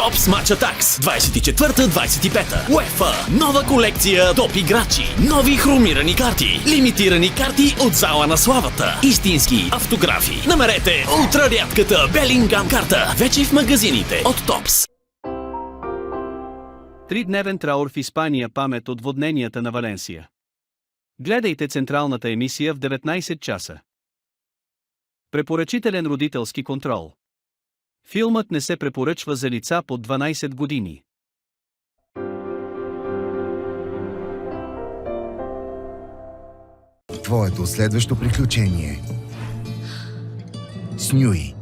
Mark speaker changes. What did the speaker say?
Speaker 1: Топс Match Attacks 24-25. UEFA. Нова колекция топ играчи. Нови хромирани карти. Лимитирани карти от зала на славата. Истински автографи. Намерете ултрарядката Белингам карта. Вече в магазините от Топс.
Speaker 2: Тридневен траур в Испания памет от водненията на Валенсия. Гледайте централната емисия в 19 часа. Препоръчителен родителски контрол. Филмът не се препоръчва за лица под 12 години.
Speaker 3: Твоето следващо приключение с Нюи.